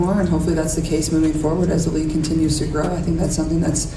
more, and hopefully that's the case moving forward as the league continues to grow. I think that's something that's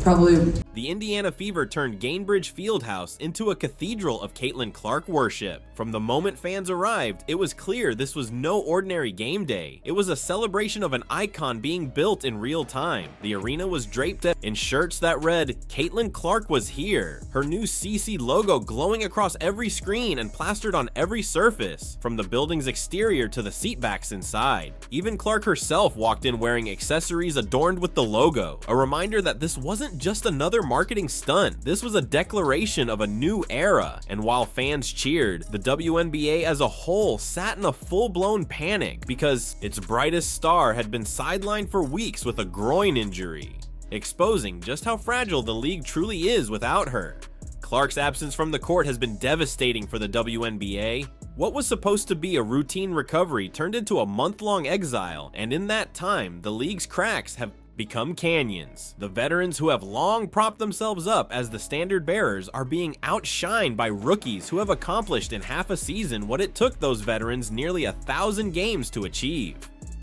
probably... The Indiana Fever turned Gainbridge Fieldhouse into a cathedral of Caitlin Clark worship. From the moment fans arrived, it was clear this was no ordinary game day. It was a celebration of an icon being built in real time. The arena was draped in shirts that read, "Caitlin Clark was here." Her new CC logo glowing across every screen and plastered on every surface, from the building's exterior to the seatbacks inside. Even Clark herself walked in wearing accessories adorned with the logo, a reminder that this wasn't just another marketing stunt. This was a declaration of a new era. And while fans cheered, the WNBA as a whole sat in a full-blown panic because its brightest star had been sidelined for weeks with a groin injury, exposing just how fragile the league truly is without her. Clark's absence from the court has been devastating for the WNBA. What was supposed to be a routine recovery turned into a month-long exile, and in that time, the league's cracks have become canyons. The veterans who have long propped themselves up as the standard bearers are being outshined by rookies who have accomplished in half a season what it took those veterans nearly 1,000 games to achieve.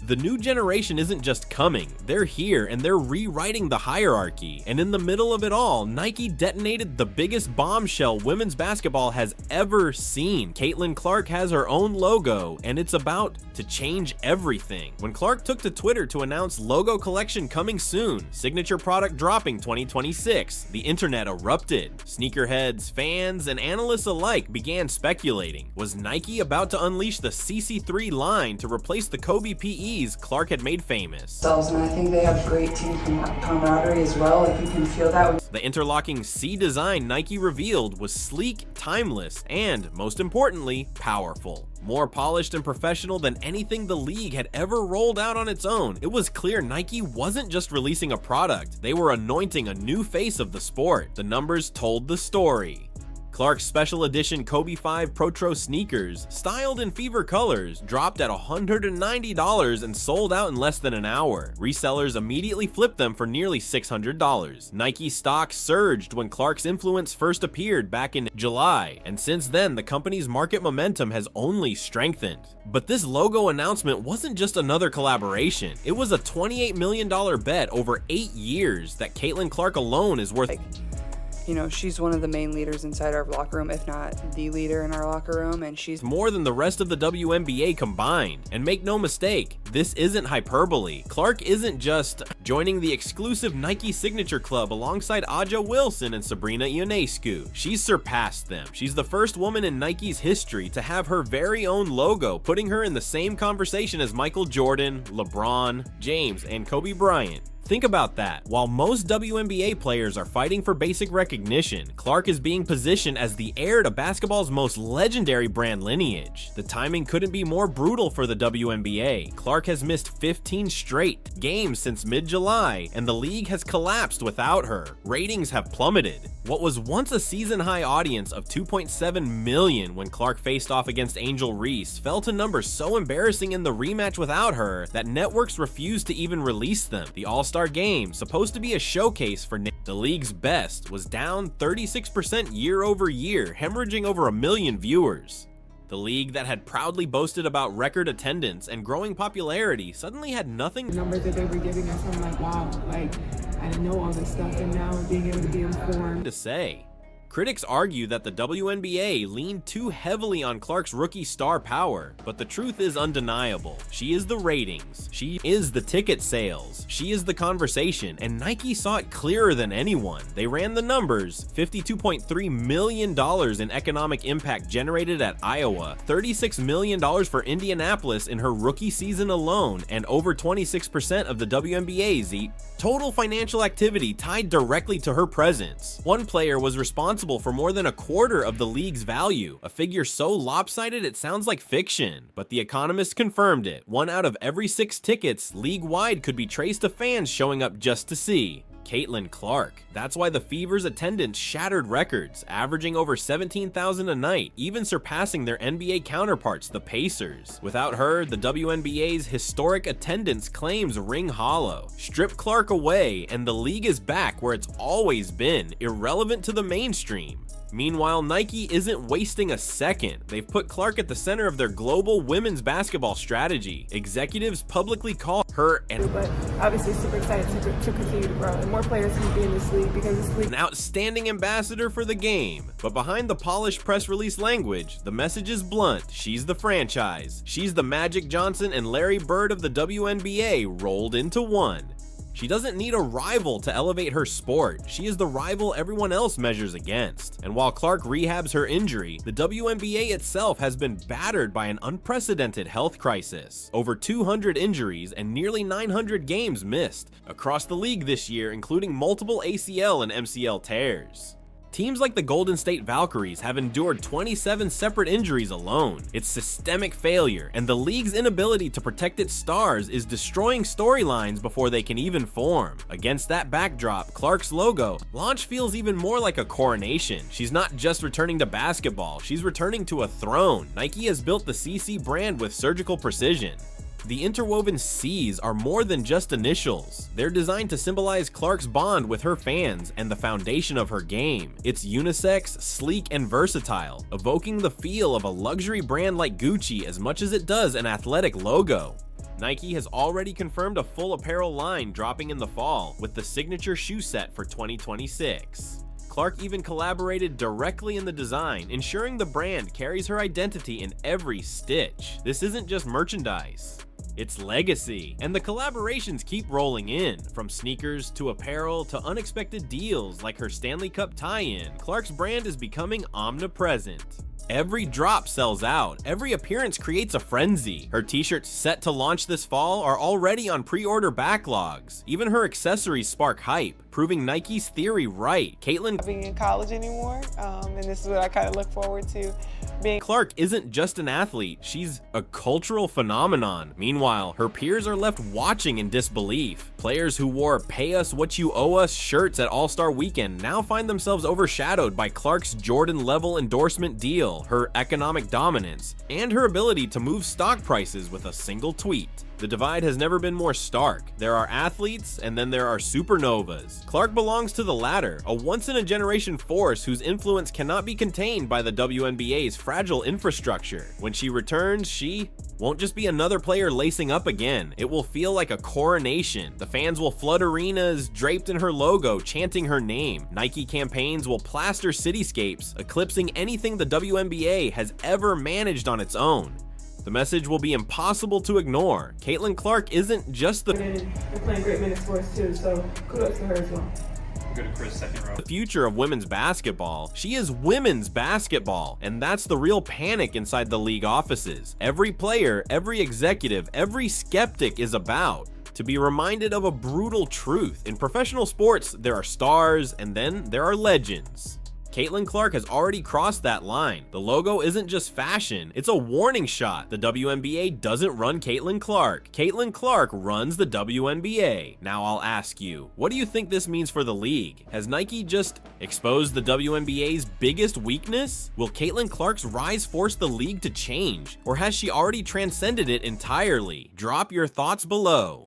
The new generation isn't just coming, they're here and they're rewriting the hierarchy. And in the middle of it all, Nike detonated the biggest bombshell women's basketball has ever seen. Caitlin Clark has her own logo, and it's about to change everything. When Clark took to Twitter to announce logo collection coming soon, signature product dropping 2026, the internet erupted. Sneakerheads, fans, and analysts alike began speculating. Was Nike about to unleash the CC3 line to replace the Kobe PEs Clark had made famous? And I think they have great team camaraderie as well. Like, you can feel that. The interlocking C design Nike revealed was sleek, timeless, and, most importantly, powerful. More polished and professional than anything the league had ever rolled out on its own. It was clear Nike wasn't just releasing a product, they were anointing a new face of the sport. The numbers told the story. Clark's special edition Kobe 5 Protro sneakers, styled in fever colors, dropped at $190 and sold out in less than an hour. Resellers immediately flipped them for nearly $600. Nike stock surged when Clark's influence first appeared back in July, and since then the company's market momentum has only strengthened. But this logo announcement wasn't just another collaboration. It was a $28 million bet over 8 years that Caitlin Clark alone is worth. You know, she's one of the main leaders inside our locker room, if not the leader in our locker room, and she's more than the rest of the WNBA combined. And make no mistake, this isn't hyperbole. Clark isn't just joining the exclusive Nike Signature Club alongside Aja Wilson and Sabrina Ionescu. She's surpassed them. She's the first woman in Nike's history to have her very own logo, putting her in the same conversation as Michael Jordan, LeBron, James, and Kobe Bryant. Think about that. While most WNBA players are fighting for basic recognition, Clark is being positioned as the heir to basketball's most legendary brand lineage. The timing couldn't be more brutal for the WNBA. Clark has missed 15 straight games since mid-July, and the league has collapsed without her. Ratings have plummeted. What was once a season-high audience of 2.7 million when Clark faced off against Angel Reese fell to numbers so embarrassing in the rematch without her that networks refused to even release them. The All-Star Game, supposed to be a showcase for the league's best, was down 36% year over year, hemorrhaging over 1 million viewers. The league that had proudly boasted about record attendance and growing popularity suddenly had nothing. The numbers that they were giving us, I'm like, wow, like, I didn't know all this stuff, and now being able to be informed. To say. Critics argue that the WNBA leaned too heavily on Clark's rookie star power, but the truth is undeniable. She is the ratings, she is the ticket sales, she is the conversation, and Nike saw it clearer than anyone. They ran the numbers: $52.3 million in economic impact generated at Iowa, $36 million for Indianapolis in her rookie season alone, and over 26% of the WNBA's total financial activity tied directly to her presence. One player was responsible for more than a quarter of the league's value, a figure so lopsided it sounds like fiction. But The Economist confirmed it. 1 out of every 6 tickets league-wide could be traced to fans showing up just to see Caitlin Clark. That's why the Fever's attendance shattered records, averaging over 17,000 a night, even surpassing their NBA counterparts, the Pacers. Without her, the WNBA's historic attendance claims ring hollow. Strip Clark away, and the league is back where it's always been, irrelevant to the mainstream. Meanwhile, Nike isn't wasting a second. They've put Clark at the center of their global women's basketball strategy. Executives publicly call her But obviously super excited to continue to grow and more players can be in this league because this league an outstanding ambassador for the game. But behind the polished press release language, the message is blunt. She's the franchise. She's the Magic Johnson and Larry Bird of the WNBA rolled into one. She doesn't need a rival to elevate her sport. She is the rival everyone else measures against. And while Clark rehabs her injury, the WNBA itself has been battered by an unprecedented health crisis. Over 200 injuries and nearly 900 games missed across the league this year, including multiple ACL and MCL tears. Teams like the Golden State Valkyries have endured 27 separate injuries alone. It's systemic failure, and the league's inability to protect its stars is destroying storylines before they can even form. Against that backdrop, Clark's logo launch feels even more like a coronation. She's not just returning to basketball, she's returning to a throne. Nike has built the CC brand with surgical precision. The interwoven C's are more than just initials. They're designed to symbolize Clark's bond with her fans and the foundation of her game. It's unisex, sleek, and versatile, evoking the feel of a luxury brand like Gucci as much as it does an athletic logo. Nike has already confirmed a full apparel line dropping in the fall with the signature shoe set for 2026. Clark even collaborated directly in the design, ensuring the brand carries her identity in every stitch. This isn't just merchandise. It's legacy, and the collaborations keep rolling in. From sneakers to apparel to unexpected deals like her Stanley Cup tie-in, Clark's brand is becoming omnipresent. Every drop sells out, every appearance creates a frenzy. Her t-shirts set to launch this fall are already on pre-order backlogs. Even her accessories spark hype, proving Nike's theory right. being in college anymore, and this is what I kind of look forward to. Clark isn't just an athlete, she's a cultural phenomenon. Meanwhile, her peers are left watching in disbelief. Players who wore "Pay Us What You Owe Us" shirts at All-Star Weekend now find themselves overshadowed by Clark's Jordan-level endorsement deal, her economic dominance, and her ability to move stock prices with a single tweet. The divide has never been more stark. There are athletes, and then there are supernovas. Clark belongs to the latter, a once-in-a-generation force whose influence cannot be contained by the WNBA's fragile infrastructure. When she returns, she won't just be another player lacing up again. It will feel like a coronation. The fans will flood arenas draped in her logo, chanting her name. Nike campaigns will plaster cityscapes, eclipsing anything the WNBA has ever managed on its own. The message will be impossible to ignore. Caitlin Clark isn't just the playing great minutes for us too, so kudos to her as well. Go to Chris, second row. The future of women's basketball. She is women's basketball, and that's the real panic inside the league offices. Every player, every executive, every skeptic is about to be reminded of a brutal truth. In professional sports, there are stars, and then there are legends. Caitlin Clark has already crossed that line. The logo isn't just fashion, it's a warning shot. The WNBA doesn't run Caitlin Clark. Caitlin Clark runs the WNBA. Now I'll ask you, what do you think this means for the league? Has Nike just exposed the WNBA's biggest weakness? Will Caitlin Clark's rise force the league to change? Or has she already transcended it entirely? Drop your thoughts below.